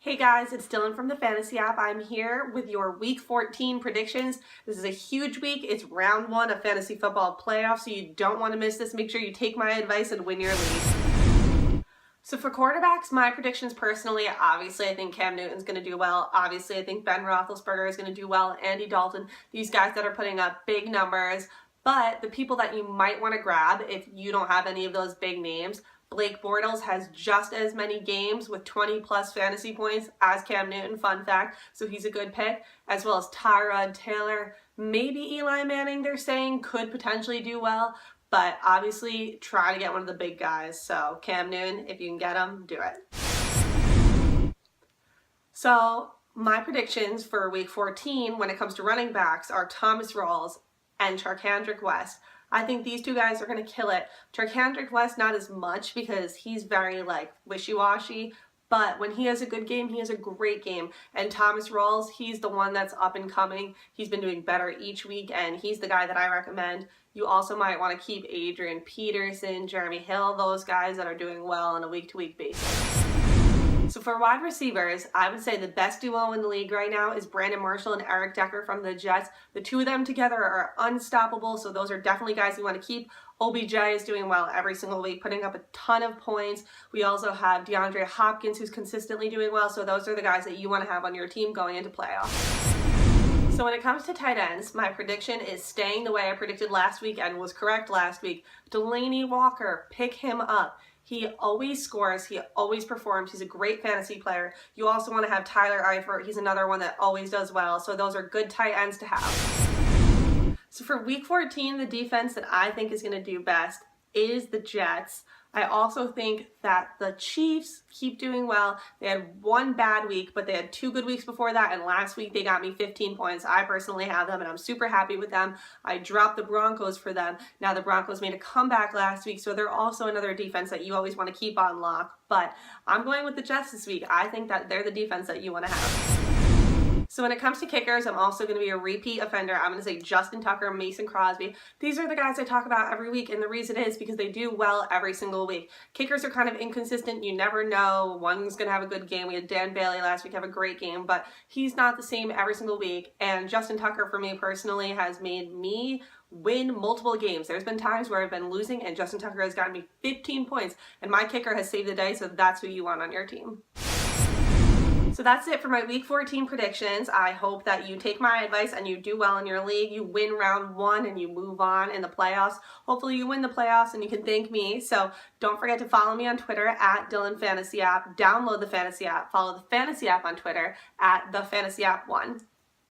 Hey guys, it's Dylan from the Fantasy app. I'm here with your Week 14 predictions. This is a huge week. It's round one of fantasy football playoffs, so you don't want to miss this. Make sure you take my advice and win your league. So for quarterbacks, my predictions personally, obviously I think Cam Newton's going to do well. Obviously I think Ben Roethlisberger is going to do well. Andy Dalton, these guys that are putting up big numbers. But the people that you might want to grab if you don't have any of those big names, Blake Bortles has just as many games with 20 plus fantasy points as Cam Newton, fun fact, so he's a good pick, as well as Tyrod Taylor, maybe Eli Manning they're saying could potentially do well, but obviously try to get one of the big guys. So Cam Newton, if you can get him, do it. So my predictions for week 14 when it comes to running backs are Thomas Rawls and Charcandrick West. I think these two guys are going to kill it. Charcandrick West, not as much because he's very wishy-washy, but when he has a good game, he has a great game. And Thomas Rawls, he's the one that's up and coming. He's been doing better each week, and he's the guy that I recommend. You also might want to keep Adrian Peterson, Jeremy Hill, those guys that are doing well on a week-to-week basis. So for wide receivers, I would say the best duo in the league right now is Brandon Marshall and Eric Decker from the Jets. The two of them together are unstoppable, so those are definitely guys you want to keep. OBJ is doing well every single week, putting up a ton of points. We also have DeAndre Hopkins, who's consistently doing well, so those are the guys that you want to have on your team going into playoffs. So when it comes to tight ends, my prediction is staying the way I predicted last week and was correct last week. Delanie Walker, pick him up. He always scores. He always performs. He's a great fantasy player. You also want to have Tyler Eifert. He's another one that always does well. So those are good tight ends to have. So for week 14, the defense that I think is going to do best is the Jets. I also think that the Chiefs keep doing well. They had one bad week, but they had two good weeks before that, and last week they got me 15 points. I personally have them, and I'm super happy with them. I dropped the Broncos for them. Now the Broncos made a comeback last week, so they're also another defense that you always want to keep on lock. But I'm going with the Jets this week. I think that they're the defense that you want to have. So when it comes to kickers, I'm also going to be a repeat offender. I'm going to say Justin Tucker, Mason Crosby. These are the guys I talk about every week, and the reason is because they do well every single week. Kickers are kind of inconsistent. You never know. One's going to have a good game. We had Dan Bailey last week have a great game, but he's not the same every single week. And Justin Tucker, for me personally, has made me win multiple games. There's been times where I've been losing, and Justin Tucker has gotten me 15 points, and my kicker has saved the day, so that's who you want on your team. So that's it for my week 14 predictions. I hope that you take my advice and you do well in your league. You win round one and you move on in the playoffs. Hopefully you win the playoffs and you can thank me. So don't forget to follow me on Twitter at Dylan Fantasy App. Download the Fantasy app. Follow the Fantasy app on Twitter at the Fantasy App 1.